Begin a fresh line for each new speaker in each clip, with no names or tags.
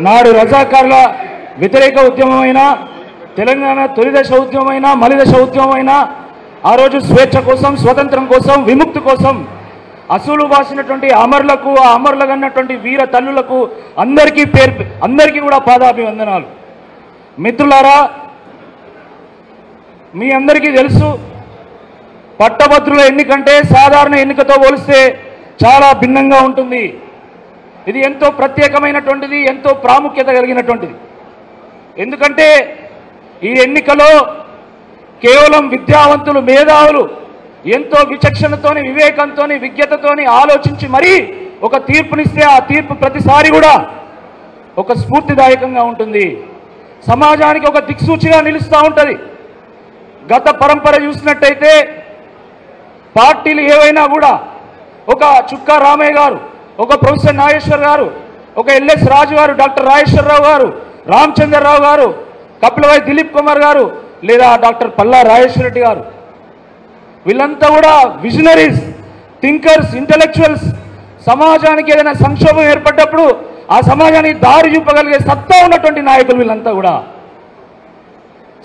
నాడు రజాకార్ల వ్యతిరేక ఉద్యమమైనా, తెలంగాణ తొలిదశ ఉద్యమమైనా, మలిదశ ఉద్యమమైనా, ఆ రోజు స్వేచ్ఛ కోసం, స్వతంత్రం కోసం, విముక్తి కోసం అసూలు బాసినటువంటి అమరులకు, ఆ అమరులకు అన్నటువంటి వీర తల్లులకు అందరికీ కూడా పాదాభివందనాలు. మిత్రులారా, మీ అందరికీ తెలుసు, పట్టభద్రుల ఎన్నికంటే సాధారణ ఎన్నికతో పోలిస్తే చాలా భిన్నంగా ఉంటుంది. ఇది ఎంతో ప్రత్యేకమైనటువంటిది, ఎంతో ప్రాముఖ్యత కలిగినటువంటిది. ఎందుకంటే ఈ ఎన్నికలో కేవలం విద్యావంతులు, మేధావులు ఎంతో విచక్షణతోని, వివేకంతోని, విజ్ఞతతోని ఆలోచించి మరీ ఒక తీర్పునిస్తే ఆ తీర్పు ప్రతిసారి కూడా ఒక స్ఫూర్తిదాయకంగా ఉంటుంది, సమాజానికి ఒక దిక్సూచిగా నిలుస్తూ ఉంటుంది. గత పరంపర చూసినట్టయితే పార్టీలు ఏవైనా కూడా ఒక చుక్కా రామయ్య గారు, ఒక ప్రొఫెసర్ నాగేశ్వర్ గారు, ఒక ఎల్ఎస్ రాజు గారు, డాక్టర్ రాజేశ్వరరావు గారు, రామచంద్రరావు గారు, కపిలవాయి దిలీప్ కుమార్ గారు, లేదా డాక్టర్ పల్లా రాజేశ్వర రెడ్డి గారు, వీళ్ళంతా కూడా విజనరీస్, థింకర్స్, ఇంటలెక్చువల్స్. సమాజానికి ఏదైనా సంక్షోభం ఏర్పడ్డప్పుడు ఆ సమాజానికి దారి చూపగలిగే సత్తా ఉన్నటువంటి నాయకులు వీళ్ళంతా కూడా.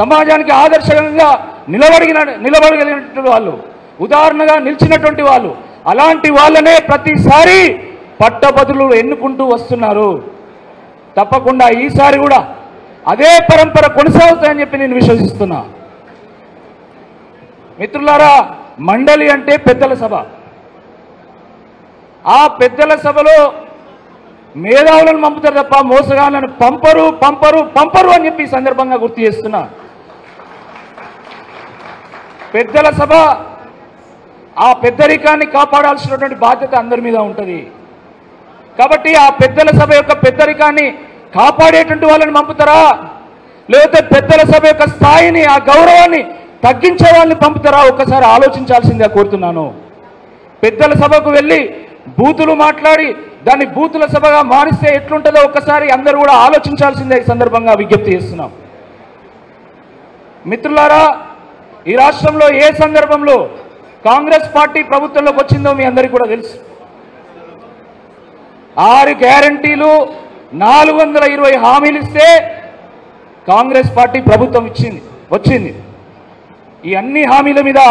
సమాజానికి ఆదర్శంగా నిలబడగలిగినటువంటి వాళ్ళు, ఉదాహరణగా నిలిచినటువంటి వాళ్ళు. అలాంటి వాళ్ళనే ప్రతిసారి పట్టభద్రులు ఎన్నుకుంటూ వస్తున్నారు. తప్పకుండా ఈసారి కూడా అదే పరంపర కొనసాగుతాయని చెప్పి నేను విశ్వసిస్తున్నా. మిత్రులారా, మండలి అంటే పెద్దల సభ. ఆ పెద్దల సభలో మేధావులను పంపుతారు తప్ప మోసగాళ్ళను పంపరు అని చెప్పి ఈ సందర్భంగా గుర్తు చేస్తున్నా. పెద్దల సభ, ఆ పెద్దరికాన్ని కాపాడాల్సినటువంటి బాధ్యత అందరి మీద ఉంటుంది. కాబట్టి ఆ పెద్దల సభ యొక్క పెద్దరికాన్ని కాపాడేటువంటి వాళ్ళని పంపుతారా, లేకపోతే పెద్దల సభ యొక్క స్థాయిని, ఆ గౌరవాన్ని తగ్గించే వాళ్ళని పంపుతారా? ఒక్కసారి ఆలోచించాల్సిందిగా కోరుతున్నాను. పెద్దల సభకు వెళ్ళి బూతులు మాట్లాడి దాన్ని బూతుల సభగా మారిస్తే ఎట్లుంటుందో ఒక్కసారి అందరూ కూడా ఆలోచించాల్సిందే ఈ సందర్భంగా విజ్ఞప్తి చేస్తున్నాం. మిత్రులారా, ఈ రాష్ట్రంలో ఏ సందర్భంలో కాంగ్రెస్ పార్టీ ప్రభుత్వంలోకి వచ్చిందో మీ అందరికీ కూడా తెలుసు. 6 గ్యారంటీలు, 420 హామీలు ఇస్తే కాంగ్రెస్ పార్టీ ప్రభుత్వం వచ్చింది. ఈ అన్ని హామీల మీద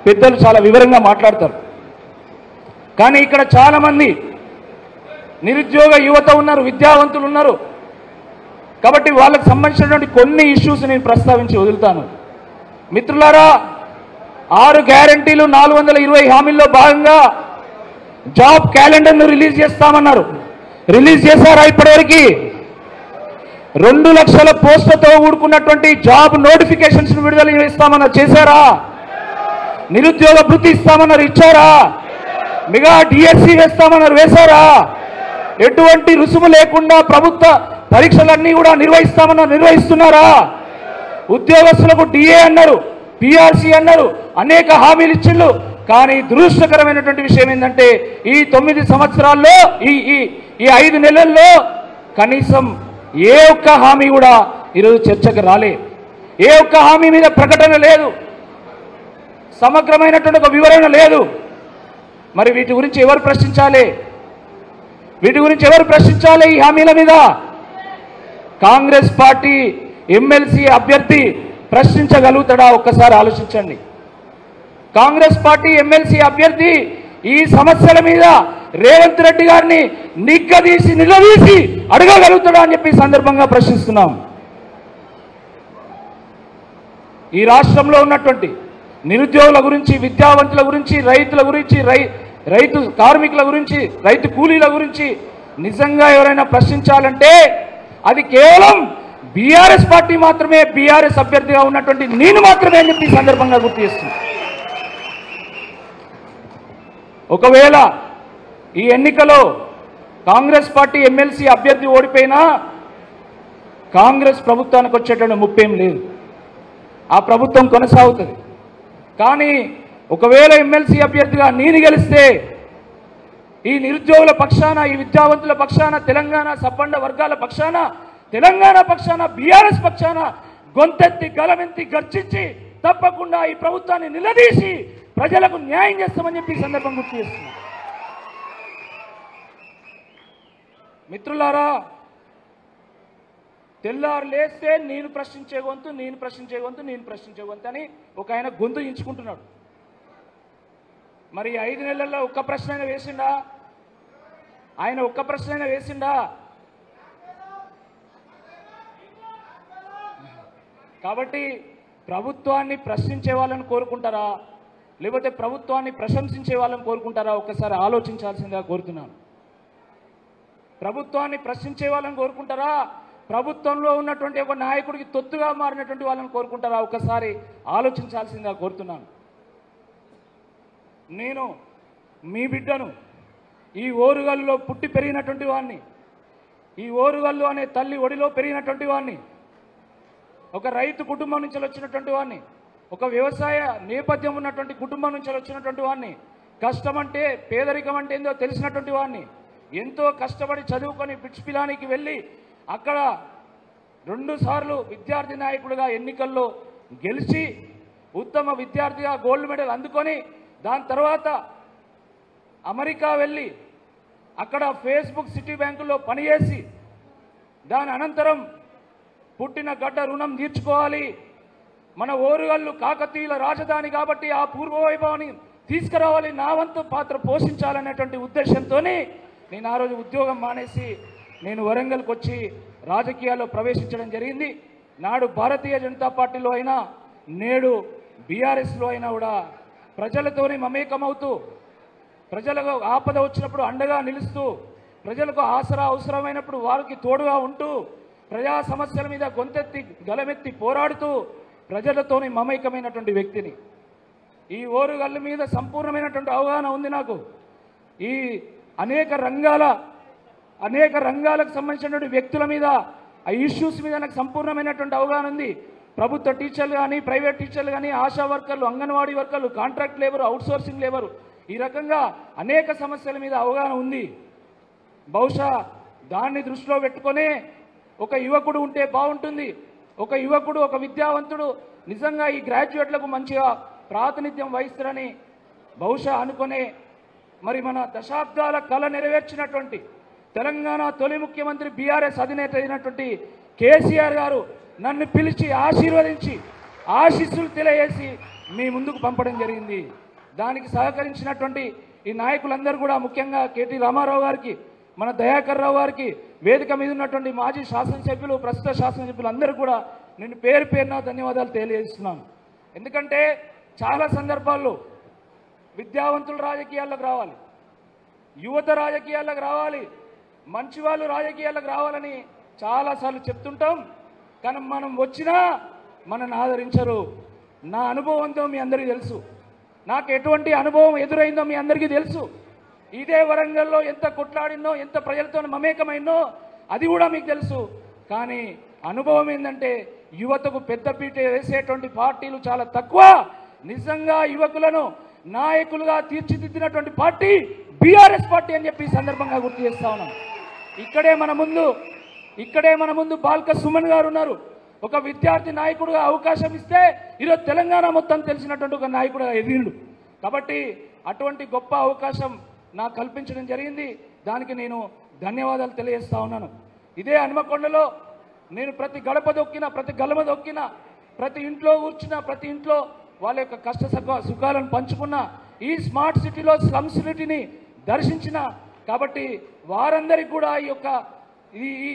పెద్దలు చాలా వివరంగా మాట్లాడతారు. కానీ ఇక్కడ చాలామంది నిరుద్యోగ యువత ఉన్నారు, విద్యావంతులు ఉన్నారు. కాబట్టి వాళ్ళకు సంబంధించినటువంటి కొన్ని ఇష్యూస్ నేను ప్రస్తావించి వదులుతాను. మిత్రులారా, 6 గ్యారంటీలు, 420 హామీల్లో భాగంగా జాబ్ క్యాలెండర్ను రిలీజ్ చేస్తామన్నారు. రిలీజ్ చేశారా? ఇప్పటివరకు 2 లక్షల పోస్టులతో కూడుకున్నటువంటి జాబ్ నోటిఫికేషన్స్ విడుదల చేస్తామన్నారు. చేశారా? నిరుద్యోగ భృతి ఇస్తామన్నారు. ఇచ్చారా? మెగా డిఎస్సి వేస్తామన్నారు. వేశారా? ఎటువంటి రుసుము లేకుండా ప్రభుత్వ పరీక్షలన్నీ కూడా నిర్వహిస్తామన్నారు. నిర్వహిస్తున్నారా? ఉద్యోగస్తులకు డిఏ అన్నారు, పిఆర్సి అన్నారు, అనేక హామీలు ఇచ్చిండ్రు. కానీ దురదృష్టకరమైనటువంటి విషయం ఏంటంటే ఈ 9 సంవత్సరాల్లో, ఈ 5 నెలల్లో కనీసం ఏ ఒక్క హామీ కూడా ఈరోజు చర్చకు రాలే. ఏ ఒక్క హామీ మీద ప్రకటన లేదు, సమగ్రమైనటువంటి ఒక వివరణ లేదు. మరి వీటి గురించి ఎవరు ప్రశ్నించాలి? ఈ హామీల మీద కాంగ్రెస్ పార్టీ ఎమ్మెల్సీ అభ్యర్థి ప్రశ్నించగలుగుతాడా? ఒక్కసారి ఆలోచించండి. కాంగ్రెస్ పార్టీ ఎమ్మెల్సీ అభ్యర్థి ఈ సమస్యల మీద రేవంత్ రెడ్డి గారిని నిలదీసి అడగగలుగుతాడా అని చెప్పి సందర్భంగా ప్రశ్నిస్తున్నాం. ఈ రాష్ట్రంలో ఉన్నటువంటి నిరుద్యోగుల గురించి, విద్యావంతుల గురించి, రైతుల గురించి, రైతు కార్మికుల గురించి, రైతు కూలీల గురించి నిజంగా ఎవరైనా ప్రశ్నించాలంటే అది కేవలం బీఆర్ఎస్ పార్టీ మాత్రమే, బీఆర్ఎస్ అభ్యర్థిగా ఉన్నటువంటి నేను మాత్రమే అని చెప్పి సందర్భంగా గుర్తు చేస్తున్నాను. ఒకవేళ ఈ ఎన్నికలో కాంగ్రెస్ పార్టీ ఎమ్మెల్సీ అభ్యర్థి ఓడిపోయినా కాంగ్రెస్ ప్రభుత్వానికి వచ్చేటువంటి ముప్పేం లేదు, ఆ ప్రభుత్వం కొనసాగుతుంది. కానీ ఒకవేళ ఎమ్మెల్సీ అభ్యర్థిగా నేను గెలిస్తే ఈ నిరుద్యోగుల పక్షాన, ఈ విద్యావంతుల పక్షాన, తెలంగాణ సబ్బండ వర్గాల పక్షాన, తెలంగాణ పక్షాన, బీఆర్ఎస్ పక్షాన గొంతెత్తి గలమెత్తి గర్జించి తప్పకుండా ఈ ప్రభుత్వాన్ని నిలదీసి ప్రజలకు న్యాయం చేస్తామని చెప్పి సందర్భం గుర్తు చేస్తున్నాం. మిత్రులారా, తెల్లారు లేస్తే నేను ప్రశ్నించే గొంతు, నేను ప్రశ్నించే గొంతు, నేను ప్రశ్నించే గొంతు అని ఒక ఆయన గొంతు ఎంచుకుంటున్నాడు. మరి 5 నెలల్లో ఒక్క ప్రశ్న అయినా వేసిండా? ఆయన ఒక్క ప్రశ్న అయినా వేసిండా? కాబట్టి ప్రభుత్వాన్ని ప్రశ్నించే వాళ్ళని కోరుకుంటారా, లేకపోతే ప్రభుత్వాన్ని ప్రశంసించే వాళ్ళని కోరుకుంటారా? ఒక్కసారి ఆలోచించాల్సిందిగా కోరుతున్నాను. ప్రభుత్వాన్ని ప్రశ్నించే వాళ్ళని కోరుకుంటారా, ప్రభుత్వంలో ఉన్నటువంటి ఒక నాయకుడికి తొత్తుగా మారినటువంటి వాళ్ళని కోరుకుంటారా? ఒక్కసారి ఆలోచించాల్సిందిగా కోరుతున్నాను. నేను మీ బిడ్డను, ఈ ఓరుగల్లులో పుట్టి పెరిగినటువంటి వాడిని, ఈ ఓరుగల్లు అనే తల్లి ఒడిలో పెరిగినటువంటి వాడిని, ఒక రైతు కుటుంబం నుంచి వచ్చినటువంటి వాడిని, ఒక వ్యవసాయ నేపథ్యం ఉన్నటువంటి కుటుంబం నుంచి వచ్చినటువంటి వాడిని, కష్టం అంటే పేదరికం అంటే ఏందో తెలిసినటువంటి వాడిని, ఎంతో కష్టపడి చదువుకొని పిట్స్ పిలానికి వెళ్ళి అక్కడ 2 సార్లు విద్యార్థి నాయకుడిగా ఎన్నికల్లో గెలిచి ఉత్తమ విద్యార్థిగా గోల్డ్ మెడల్ అందుకొని దాని తర్వాత అమెరికా వెళ్ళి అక్కడ ఫేస్బుక్ సిటీ బ్యాంకులో పనిచేసి దాని అనంతరం పుట్టిన గడ్డ రుణం తీర్చుకోవాలి, మన ఓరుగల్లు కాకతీయుల రాజధాని కాబట్టి ఆ పూర్వవైభవాన్ని తీసుకురావాలి, నా వంతు పాత్ర పోషించాలనేటువంటి ఉద్దేశంతో నేను ఆ రోజు ఉద్యోగం మానేసి నేను వరంగల్కి వచ్చి రాజకీయాల్లో ప్రవేశించడం జరిగింది. నాడు భారతీయ జనతా పార్టీలో అయినా నేడు బీఆర్ఎస్లో అయినా కూడా ప్రజలతోనే మమేకమవుతూ, ప్రజలకు ఆపద వచ్చినప్పుడు అండగా నిలుస్తూ, ప్రజలకు ఆసరా అవసరమైనప్పుడు వారికి తోడుగా ఉంటూ, ప్రజా సమస్యల మీద గొంతెత్తి గలమెత్తి పోరాడుతూ ప్రజలతోనే మమేకమైనటువంటి వ్యక్తిని. ఈ ఓరుగల్లు మీద సంపూర్ణమైనటువంటి అవగాహన ఉంది నాకు. ఈ అనేక రంగాలకు సంబంధించినటువంటి వ్యక్తుల మీద, ఆ ఇష్యూస్ మీద నాకు సంపూర్ణమైనటువంటి అవగాహన ఉంది. ప్రభుత్వ టీచర్లు కానీ, ప్రైవేట్ టీచర్లు కానీ, ఆశా వర్కర్లు, అంగన్వాడీ వర్కర్లు, కాంట్రాక్ట్ లేబరు, అవుట్సోర్సింగ్ లేబరు, ఈ రకంగా అనేక సమస్యల మీద అవగాహన ఉంది. బహుశా దాన్ని దృష్టిలో పెట్టుకునే ఒక యువకుడు ఉంటే బాగుంటుంది. ఒక యువకుడు, ఒక విద్యావంతుడు నిజంగా ఈ గ్రాడ్యుయేట్లకు మంచిగా ప్రాతినిధ్యం వహిస్తారని బహుశా అనుకునే మరి మన దశాబ్దాల కళ నెరవేర్చినటువంటి తెలంగాణ తొలి ముఖ్యమంత్రి బీఆర్ఎస్ అధినేత అయినటువంటి కేసీఆర్ గారు నన్ను పిలిచి ఆశీర్వదించి ఆశీస్సులు తెలియజేసి మీ ముందుకు పంపడం జరిగింది. దానికి సహకరించినటువంటి ఈ నాయకులందరూ కూడా, ముఖ్యంగా కేటీ రామారావు గారికి, మన దయాకర్ రావు గారికి, వేదిక మీద ఉన్నటువంటి మాజీ శాసనసభ్యులు, ప్రస్తుత శాసనసభ్యులు అందరూ కూడా నేను పేరు పేరున ధన్యవాదాలు తెలియజేస్తున్నాను. ఎందుకంటే చాలా సందర్భాల్లో విద్యావంతులు రాజకీయాల్లోకి రావాలి, యువత రాజకీయాల్లోకి రావాలి, మంచి వాళ్ళు రాజకీయాల్లోకి రావాలని చాలాసార్లు చెప్తుంటాం. కానీ మనం వచ్చినా మనల్ని ఆదరించరు. నా అనుభవంతో మీ అందరికీ తెలుసు, నాకు ఎటువంటి అనుభవం ఎదురైందో మీ అందరికీ తెలుసు. ఇదే వరంగల్లో ఎంత కొట్లాడినో, ఎంత ప్రజలతో మమేకమైనో అది కూడా మీకు తెలుసు. కానీ అనుభవం ఏంటంటే యువతకు పెద్దపీట వేసేటువంటి పార్టీలు చాలా తక్కువ. నిజంగా యువకులను నాయకులుగా తీర్చిదిద్దినటువంటి పార్టీ బీఆర్ఎస్ పార్టీ అని చెప్పి ఈ సందర్భంగా గుర్తు చేస్తా ఉన్నాను. ఇక్కడే మన ముందు బాల్క సుమన్ గారు ఉన్నారు. ఒక విద్యార్థి నాయకుడుగా అవకాశం ఇస్తే ఈరోజు తెలంగాణ మొత్తం తెలిసినటువంటి ఒక నాయకుడుగా ఎదిగిండు. కాబట్టి అటువంటి గొప్ప అవకాశం నాకు కల్పించడం జరిగింది. దానికి నేను ధన్యవాదాలు తెలియజేస్తా ఉన్నాను. ఇదే హన్మకొండలో నేను ప్రతి గడప దొక్కిన, ప్రతి గలమ దొక్కిన, ప్రతి ఇంట్లో కూర్చున్న, ప్రతి ఇంట్లో వాళ్ళ యొక్క కష్ట సుఖాలను పంచుకున్న, ఈ స్మార్ట్ సిటీలో స్లమ్ సిటీని దర్శించిన. కాబట్టి వారందరికీ కూడా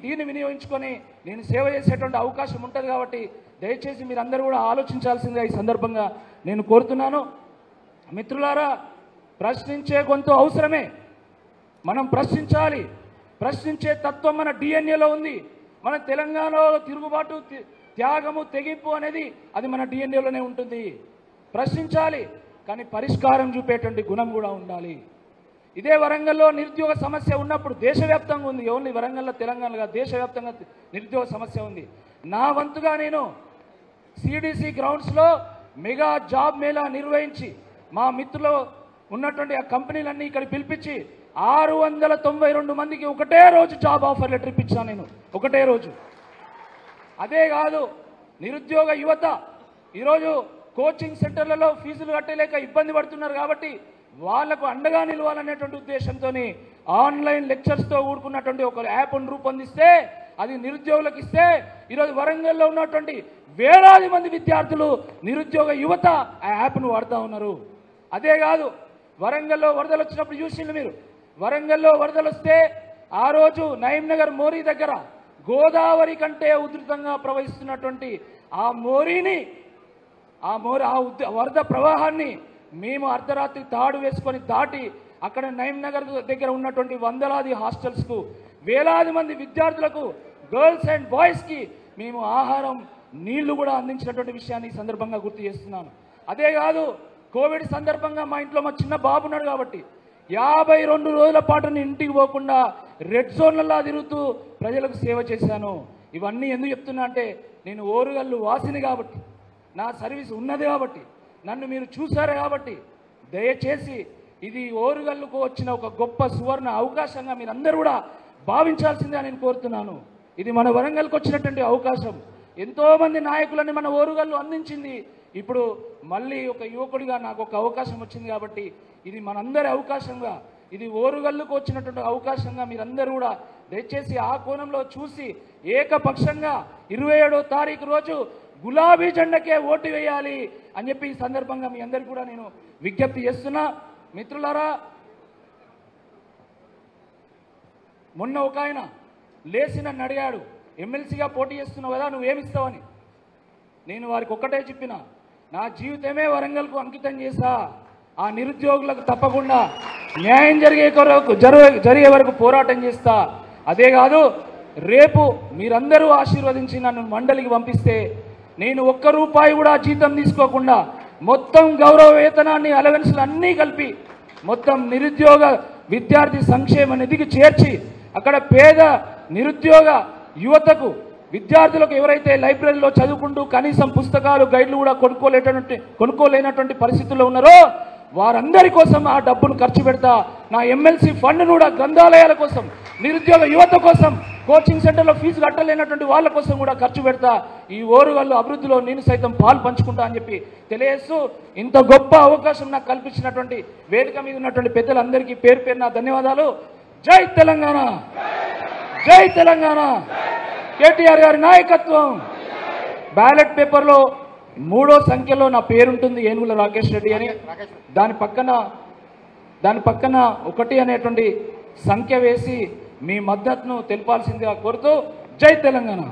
దీన్ని వినియోగించుకొని నేను సేవ చేసేటువంటి అవకాశం ఉంటుంది. కాబట్టి దయచేసి మీరందరూ కూడా ఆలోచించాల్సిందిగా ఈ సందర్భంగా నేను కోరుతున్నాను. మిత్రులారా, ప్రశ్నించే గొంతు అవసరమే. మనం ప్రశ్నించాలి. ప్రశ్నించే తత్వం మన డిఎన్ఏలో ఉంది. మన తెలంగాణలో తిరుగుబాటు, త్యాగము, తెగింపు అనేది అది మన డిఎన్ఏలోనే ఉంటుంది. ప్రశ్నించాలి, కానీ పరిష్కారం చూపేటువంటి గుణం కూడా ఉండాలి. ఇదే వరంగల్లో నిరుద్యోగ సమస్య ఉన్నప్పుడు, దేశవ్యాప్తంగా ఉంది, ఓన్లీ వరంగల్లో తెలంగాణగా దేశవ్యాప్తంగా నిరుద్యోగ సమస్య ఉంది. నా వంతుగా నేను సిడిసి గ్రౌండ్స్లో మెగా జాబ్ మేళా నిర్వహించి మా మిత్రులు ఉన్నటువంటి ఆ కంపెనీలన్నీ ఇక్కడ పిలిపించి 692 మందికి ఒకటే రోజు జాబ్ ఆఫర్ లెటర్ ఇప్పించాను నేను, ఒకటే రోజు. అదే కాదు, నిరుద్యోగ యువత ఈరోజు కోచింగ్ సెంటర్లలో ఫీజులు కట్టలేక ఇబ్బంది పడుతున్నారు. కాబట్టి వాళ్లకు అండగా నిలవాలనేటువంటి ఉద్దేశంతో ఆన్లైన్ లెక్చర్స్తో కూడుకున్నటువంటి ఒక యాప్ను రూపొందిస్తే అది నిరుద్యోగులకు ఇస్తే ఈరోజు వరంగల్లో ఉన్నటువంటి వేలాది మంది విద్యార్థులు నిరుద్యోగ యువత ఆ యాప్ను వాడుతూ ఉన్నారు. అదే కాదు, వరంగల్లో వరదలు వచ్చినప్పుడు చూసిండు మీరు. వరంగల్లో వరదలు వస్తే ఆ రోజు నయీంనగర్ మోరీ దగ్గర గోదావరి కంటే ఉధృతంగా ప్రవహిస్తున్నటువంటి ఆ మోరీని వరద ప్రవాహాన్ని మేము అర్ధరాత్రి తాడు వేసుకొని దాటి అక్కడ నయీంనగర్ దగ్గర ఉన్నటువంటి వందలాది హాస్టల్స్కు వేలాది మంది విద్యార్థులకు గర్ల్స్ అండ్ బాయ్స్కి మేము ఆహారం నీళ్లు కూడా అందించినటువంటి విషయాన్ని ఈ సందర్భంగా గుర్తు చేస్తున్నాను. అదే కాదు, కోవిడ్ సందర్భంగా మా ఇంట్లో మా చిన్న బాబు ఉన్నాడు కాబట్టి 52 రోజుల పాటు నేను ఇంటికి పోకుండా రెడ్ జోన్లలో తిరుగుతూ ప్రజలకు సేవ చేశాను. ఇవన్నీ ఎందుకు చెప్తున్నా అంటే నేను ఓరుగల్లు వాసిని కాబట్టి, నా సర్వీస్ ఉన్నది కాబట్టి, నన్ను మీరు చూశారు కాబట్టి దయచేసి ఇది ఓరుగల్లుకు వచ్చిన ఒక గొప్ప సువర్ణ అవకాశంగా మీరందరూ కూడా భావించాల్సిందే నేను కోరుతున్నాను. ఇది మన వరంగల్కి వచ్చినటువంటి అవకాశం. ఎంతోమంది నాయకులని మన ఓరుగల్లు అందించింది. ఇప్పుడు మళ్ళీ ఒక యువకుడిగా నాకు ఒక అవకాశం వచ్చింది కాబట్టి ఇది మనందరి అవకాశంగా, ఇది ఓరుగల్లుకు వచ్చినటువంటి అవకాశంగా మీరందరూ కూడా దయచేసి ఆ కోణంలో చూసి ఏకపక్షంగా 27వ తారీఖు రోజు గులాబీ జెండాకే ఓటు వేయాలి అని చెప్పి ఈ సందర్భంగా మీ అందరికీ కూడా నేను విజ్ఞప్తి చేస్తున్నా. మిత్రులారా, మొన్న ఒక ఆయన లేచి నన్ను అడిగాడు, ఎమ్మెల్సీగా పోటీ చేస్తున్నావు కదా, నువ్వేమిస్తావని. నేను వారికి ఒక్కటే చెప్పిన, నా జీవితమే వరంగల్కు అంకితం చేశా. ఆ నిరుద్యోగులకు తప్పకుండా న్యాయం జరిగే వరకు పోరాటం చేస్తా. అదే కాదు, రేపు మీరందరూ ఆశీర్వదించి నన్ను మండలికి పంపిస్తే నేను ₹1 కూడా జీతం తీసుకోకుండా మొత్తం గౌరవ వేతనాన్ని అలవెన్స్లు అన్నీ కలిపి మొత్తం నిరుద్యోగ విద్యార్థి సంక్షేమ నిధికి చేర్చి అక్కడ పేద నిరుద్యోగ యువతకు విద్యార్థులకు ఎవరైతే లైబ్రరీలో చదువుకుంటూ కనీసం పుస్తకాలు గైడ్లు కూడా కొనుక్కోలేనటువంటి పరిస్థితుల్లో ఉన్నారో వారందరి కోసం ఆ డబ్బును ఖర్చు పెడతా. నా ఎమ్మెల్సీ ఫండ్ను కూడా గ్రంథాలయాల కోసం, నిరుద్యోగ యువత కోసం, కోచింగ్ సెంటర్లో ఫీజు కట్టలేనటువంటి వాళ్ళ కోసం కూడా ఖర్చు పెడతా. ఈ ఓరుగల్లు అభివృద్ధిలో నేను సైతం పాలు పంచుకుంటా అని చెప్పి తెలియజేస్తూ, ఇంత గొప్ప అవకాశం నాకు కల్పించినటువంటి వేదిక మీద ఉన్నటువంటి పెద్దలందరికీ పేరు పేరున ధన్యవాదాలు. జై తెలంగాణ, జై తెలంగాణ. కేటీఆర్ గారి నాయకత్వం. బ్యాలెట్ పేపర్లో 3వ సంఖ్యలో నా పేరుంటుంది, ఏనుగుల రాకేష్ రెడ్డి అని. దాని పక్కన 1 అనేటువంటి సంఖ్య వేసి మీ మద్దతును తెలపాల్సిందిగా కోరుతూ జై తెలంగాణ.